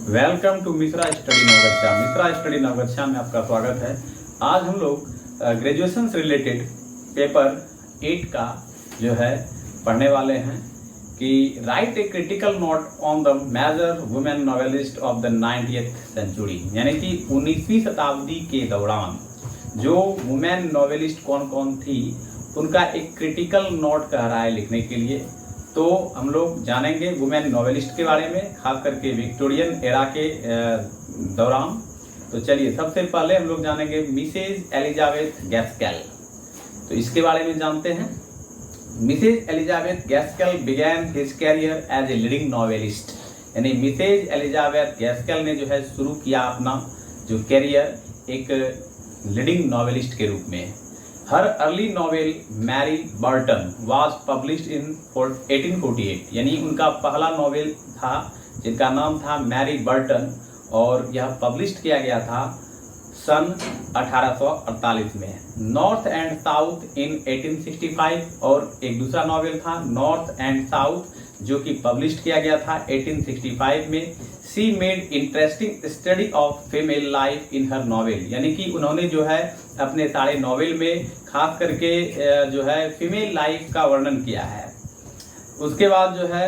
Welcome to Mishra study Navgachhia. Mishra study Navgachhia में आपका स्वागत है। आज हम लोग ग्रेजुएशन से रिलेटेड पेपर 8 का जो है पढ़ने वाले हैं कि write a critical note on the major women novelist of the 90th century, यानी कि 19वीं शताब्दी के दौरान जो वुमेन नॉवेलिस्ट कौन कौन थी उनका एक क्रिटिकल नोट कह रहा है लिखने के लिए। तो हम लोग जानेंगे वुमेन नॉवेलिस्ट के बारे में, खास करके विक्टोरियन एरा के दौरान। तो चलिए सबसे पहले हम लोग जानेंगे मिसेज एलिजाबेथ गैस्केल। तो इसके बारे में जानते हैं। Mrs Elizabeth Gaskell began his career as a leading novelist, यानी मिसेज एलिजाबेथ गैस्केल ने जो है शुरू किया अपना जो कैरियर एक लीडिंग नॉवेलिस्ट के रूप में। Her early novel Mary Barton was published in 1848, यानी उनका पहला नॉवेल था जिनका नाम था मैरी बर्टन और यह पब्लिश्ड किया गया था सन 1848 में। नॉर्थ एंड साउथ इन 1865 और एक दूसरा नॉवेल था नॉर्थ एंड साउथ जो कि पब्लिश्ड किया गया था 1865 में। सी made interesting study of female life in her novel, यानी कि उन्होंने जो है अपने सारे नॉवेल में खास करके जो है फीमेल लाइफ का वर्णन किया है। उसके बाद जो है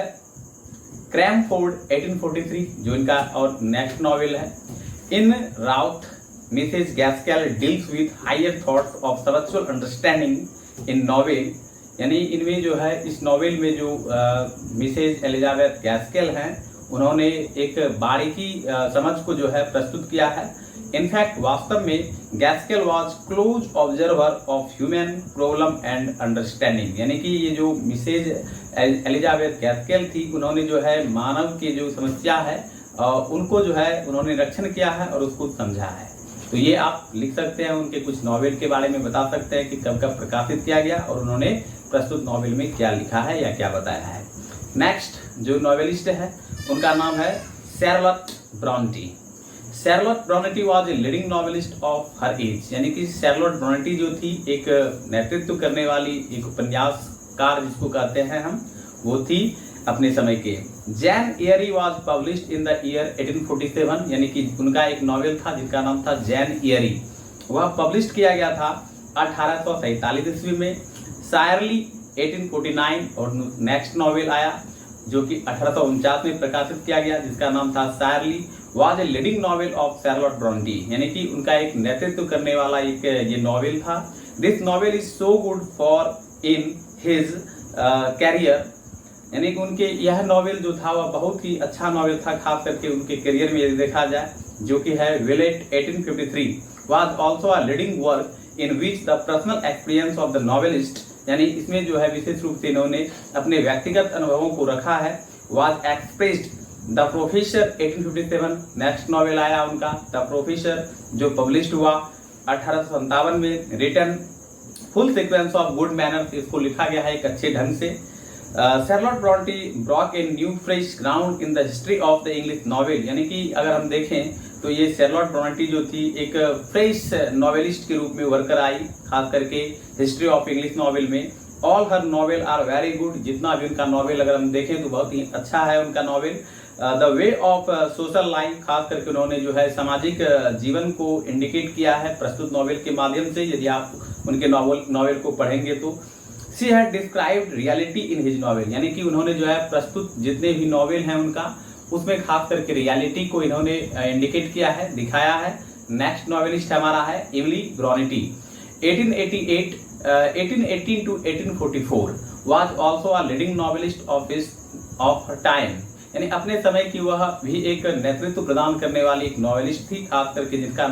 क्रैमफोर्ड 1843 जो इनका और नेक्स्ट नॉवेल है। In Ruth Mrs Gaskell deals with higher thoughts of spiritual understanding in novel, यानी इनमें जो है इस नॉवेल में जो मिसेज एलिजाबेथ गैस्केल हैं उन्होंने एक बारीकी समझ को जो है प्रस्तुत किया है। इनफैक्ट वास्तव में Gaskell was close observer of human problem and understanding, यानी कि ये जो मिसेज एलिजाबेथ गैस्केल थी उन्होंने जो है मानव की जो समस्या है उनको जो है उन्होंने रक्षण किया है और उसको समझा है। तो ये आप लिख सकते हैं, उनके कुछ नॉवेल के बारे में बता सकते हैं कि कब कब प्रकाशित किया गया और उन्होंने प्रस्तुत नॉवेल में क्या लिखा है या क्या बताया है। नेक्स्ट जो नॉवेलिस्ट है उनका नाम है Charlotte Bronte. Charlotte Bronte was a leading novelist of her age, यानी कि शार्लोट ब्रॉन्टी जो थी एक नेतृत्व करने वाली एक उपन्यासकार जिसको कहते हैं हम, वो थी अपने समय के। Jain Airy was published in the year 1847, यानी कि उनका एक नॉवेल था जिनका नाम था जैन एयरी, वह पब्लिश्ड किया गया था 1847 ईस्वी में। शायरली 1849 और नेक्स्ट नॉवेल आया जो कि 1849 में प्रकाशित किया गया जिसका नाम था Shirley was a leading novel of Charlotte Bronte, यानी कि उनका एक नेतृत्व करने वाला एक ये नॉवेल था। This novel is so good for in his career, यानी कि उनके यह नॉवेल जो था वह बहुत ही अच्छा नॉवेल था खास करके उनके करियर में यदि देखा जाए, जो कि है विलेट 1853 was also a leading work in which the personal experience of the novelist, यानी इसमें जो है विशेष रूप से इन्होंने अपने व्यक्तिगत अनुभवों को रखा है। Was expressed the professor 1857, next novel आया उनका द प्रोफेसर जो पब्लिश्ड हुआ 1857 में। Written full sequence of good manners, इसको लिखा गया है एक अच्छे ढंग से। Charlotte Bronte broke a new fresh ground in the history of the English novel, यानी कि अगर हम देखें तो ये शार्लोट ब्रॉन्टी जो थी एक फ्रेश नॉवेलिस्ट के रूप में उभर कर आई खास करके हिस्ट्री ऑफ इंग्लिश नॉवेल में। All her novel are very good, जितना भी उनका नॉवेल अगर हम देखें तो बहुत ही अच्छा है उनका novel. The way of social life, खास करके उन्होंने जो है सामाजिक जीवन को इंडिकेट किया है प्रस्तुत नॉवेल के माध्यम से, यदि आप उनके नॉवेल को पढ़ेंगे तो। She had described reality in his novel, यानी कि उन्होंने जो है प्रस्तुत जितने भी नॉवेल हैं उनका उसमें खास करके रियलिटी को इन्होंने इंडिकेट किया है, दिखाया है। नेक्स्ट नॉवेलिस्ट हमारा है Emily Brontë. 1818 to 1844 was also a leading novelist of her time, यानी अपने समय की वह भी एक नेतृत्व प्रदान करने वाली एक नॉवेलिस्ट थी खास करके जिनका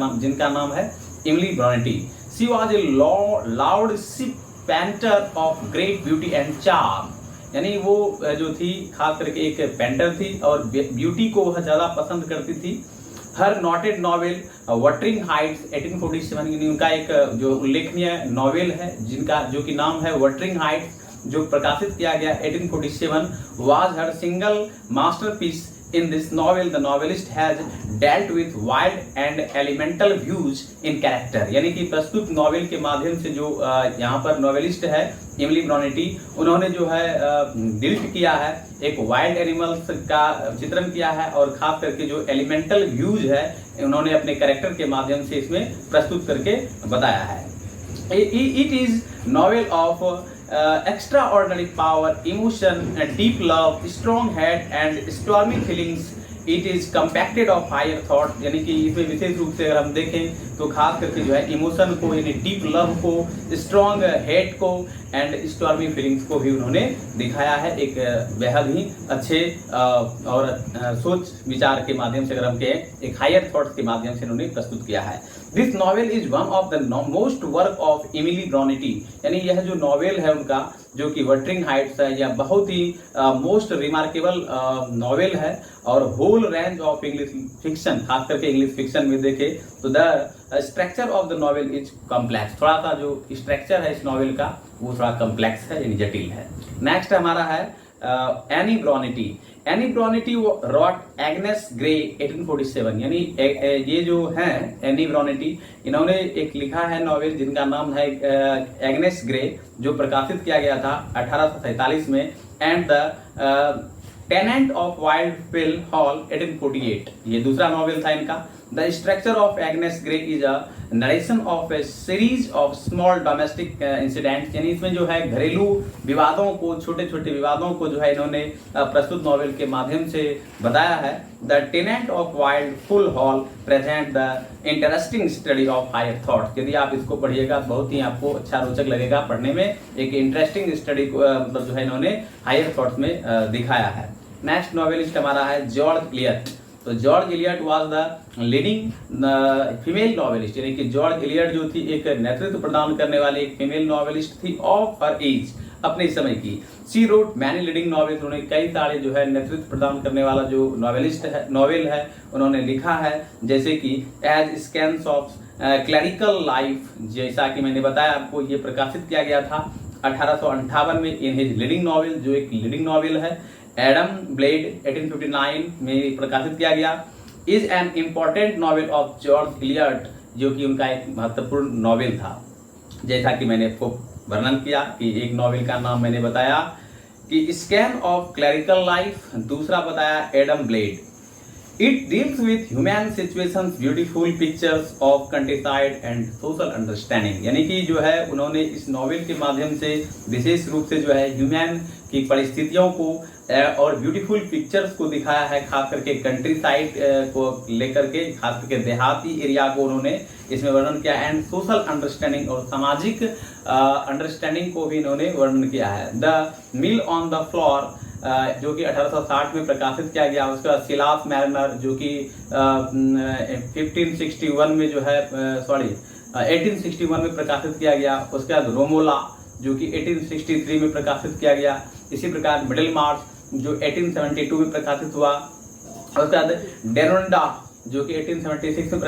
नाम है Emily Brontë. She was a loud ship painter of great beauty and charm, यानी वो जो थी खास करके एक पेंटर थी और ब्यूटी को वह ज़्यादा पसंद करती थी। हर नोटेड नॉवेल वटरिंग हाइट्स 1847, यानी उनका एक जो उल्लेखनीय नॉवेल है जिनका जो कि नाम है वटरिंग हाइट्स जो प्रकाशित किया गया 1847 was her single masterpiece In this novel, the novelist has dealt with wild and elemental views in character. यानी कि प्रस्तुत नॉवेल के माध्यम से जो यहाँ पर नॉवेलिस्ट है एमिली ब्रोनेटी, उन्होंने जो है डिल्ट किया है, एक वाइल्ड एनिमल्स का चित्रण किया है और खास करके जो एलिमेंटल व्यूज है उन्होंने अपने कैरेक्टर के माध्यम से इसमें प्रस्तुत करके बताया है. It is novel of extraordinary power, emotion, deep love, strong head and stormy feelings. It is compacted of higher thought. यानी कि इसमें विशेष रूप से अगर हम देखें तो खास करके जो है इमोशन को, यानी डीप लव को, स्ट्रॉन्ग हेड को एंड स्टॉर्मी फीलिंग्स को भी उन्होंने दिखाया है एक बेहद ही अच्छे और सोच विचार के माध्यम से, अगर हम कहें एक हायर थॉट्स के माध्यम से उन्होंने प्रस्तुत किया है. This novel is one of the most work of Emily Bronte. यानी यह जो नॉवेल है उनका, जो कि वटरिंग हाइट्स है, यह बहुत ही मोस्ट रिमार्केबल नॉवेल है. और whole range of English fiction, खास करके इंग्लिश फिक्शन में देखें तो the structure of the novel is complex. थोड़ा सा जो स्ट्रक्चर है इस नॉवेल का वो थोड़ा कॉम्प्लेक्स है, यानी जटिल है. नेक्स्ट हमारा है Anne Bronte. Anne Bronte wrote Agnes Grey 1847. यानी ये जो है एनी ब्रोनेटी, इन्होंने एक लिखा है नॉवेल जिनका नाम है एग्नेस ग्रे, जो प्रकाशित किया गया था 1847 में. And the tenant of Wildfell Hall 1848. ये दूसरा नॉवेल था इनका. The structure of Agnes Grey is a narration of a series of small domestic incidents. यानी इसमें जो है घरेलू विवादों को, छोटे छोटे विवादों को जो है इन्होंने प्रस्तुत नॉवेल के माध्यम से बताया है. The tenant of Wildfell Hall present the interesting study of higher thoughts. यदि आप इसको पढ़िएगा बहुत ही आपको अच्छा रोचक लगेगा पढ़ने में. एक इंटरेस्टिंग स्टडी को मतलब जो है इन्होंने हायर थॉट्स में दिखाया है. नेक्स्ट नॉवेलिस्ट हमारा है जॉर्ज इलियट. तो George Eliot was the leading female novelist. यानी कि जॉर्ज इलियट जो थी एक नेतृत्व प्रदान करने वाली एक फीमेल नॉवेलिस्ट थी ऑफ हर एज, अपने समय की. She wrote many leading novels. उन्होंने कई सारे जो है नेतृत्व प्रदान करने वाला जो नॉवेलिस्ट है, नॉवेल है, उन्होंने लिखा है. जैसे कि as scenes of clerical life, जैसा कि मैंने बताया आपको, ये प्रकाशित किया गया था 1858 में इन हिज लीडिंग नॉवेल, जो एक लीडिंग नॉवेल है. एडम ब्लेड 1859 में प्रकाशित किया गया. Is an important novel of George Elliot, जो कि उनका एक महत्वपूर्ण नॉवेल था. जैसा कि मैंने आपको वर्णन किया कि एक नॉवेल का नाम मैंने बताया कि स्कैन ऑफ क्लरिकल लाइफ, दूसरा बताया Adam blade. It deals with human situations, beautiful pictures of countryside and social understanding. यानी कि जो है उन्होंने इस नॉवेल के माध्यम से विशेष रूप से जो है ह्यूमन की परिस्थितियों को और ब्यूटीफुल पिक्चर्स को दिखाया है, खास करके कंट्री साइड को लेकर के, खास करके देहाती एरिया को उन्होंने इसमें वर्णन किया. एंड सोशल अंडरस्टैंडिंग, और सामाजिक अंडरस्टैंडिंग को भी इन्होंने वर्णन किया है. The mill on the floor, जो कि 1860 में प्रकाशित किया गया. उसका सिलास मैरिनर, जो कि 1561 में जो है 1861 में प्रकाशित किया गया. उसके बाद रोमोला, जो कि 1863 में प्रकाशित किया गया. इसी प्रकार मिडिल मार्च, जो 1872 में प्रकाशित हुआ. उसके बाद डेरोंडा, जो कि 1876 में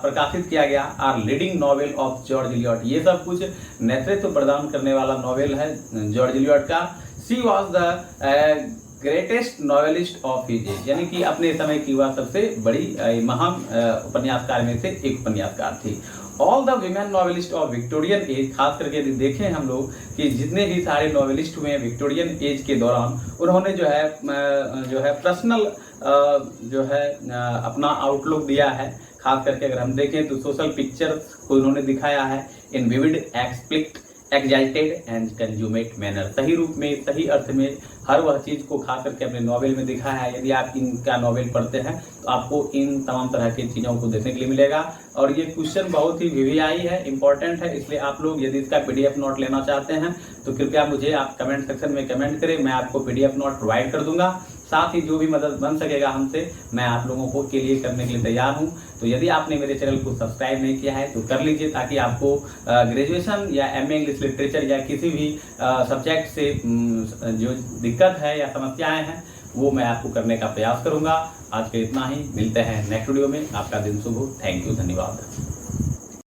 प्रकाशित किया गया. Are leading novel of George Eliot. ये सब कुछ नेतृत्व प्रदान करने वाला नॉवेल है जॉर्ज इलियट का. She was the greatest novelist of his age. यानी कि अपने समय की वह सबसे बड़ी महान उपन्यासकार में से एक उपन्यासकार थी. All the women novelist of Victorian age, खास करके यदि देखें हम लोग कि जितने भी सारे नॉवेलिस्ट हुए हैं विक्टोरियन एज के दौरान, उन्होंने जो है पर्सनल जो है अपना आउटलुक दिया है. खास करके अगर हम देखें तो सोशल पिक्चर्स को उन्होंने दिखाया है in vivid, explicit, excited and consummate manner. सही रूप में, सही अर्थ में हर वह चीज़ को खास करके अपने नॉवेल में दिखाया है. यदि आप इनका नॉवेल पढ़ते हैं तो आपको इन तमाम तरह की चीज़ों को देखने के लिए मिलेगा. और ये क्वेश्चन बहुत ही वीवीआई है, इंपॉर्टेंट है, इसलिए आप लोग यदि इसका पीडीएफ नोट लेना चाहते हैं तो कृपया मुझे आप कमेंट सेक्शन में कमेंट करें, मैं आपको पीडीएफ नोट प्रोवाइड कर दूंगा. साथ ही जो भी मदद बन सकेगा हमसे, मैं आप लोगों को के लिए करने के लिए तैयार हूं. तो यदि आपने मेरे चैनल को सब्सक्राइब नहीं किया है तो कर लीजिए, ताकि आपको ग्रेजुएशन या एमए इंग्लिश लिटरेचर या किसी भी सब्जेक्ट से जो दिक्कत है या समस्याएं हैं वो मैं आपको करने का प्रयास करूंगा. आज के इतना ही, मिलते हैं नेक्स्ट वीडियो में. आपका दिन शुभ हो. थैंक यू, धन्यवाद.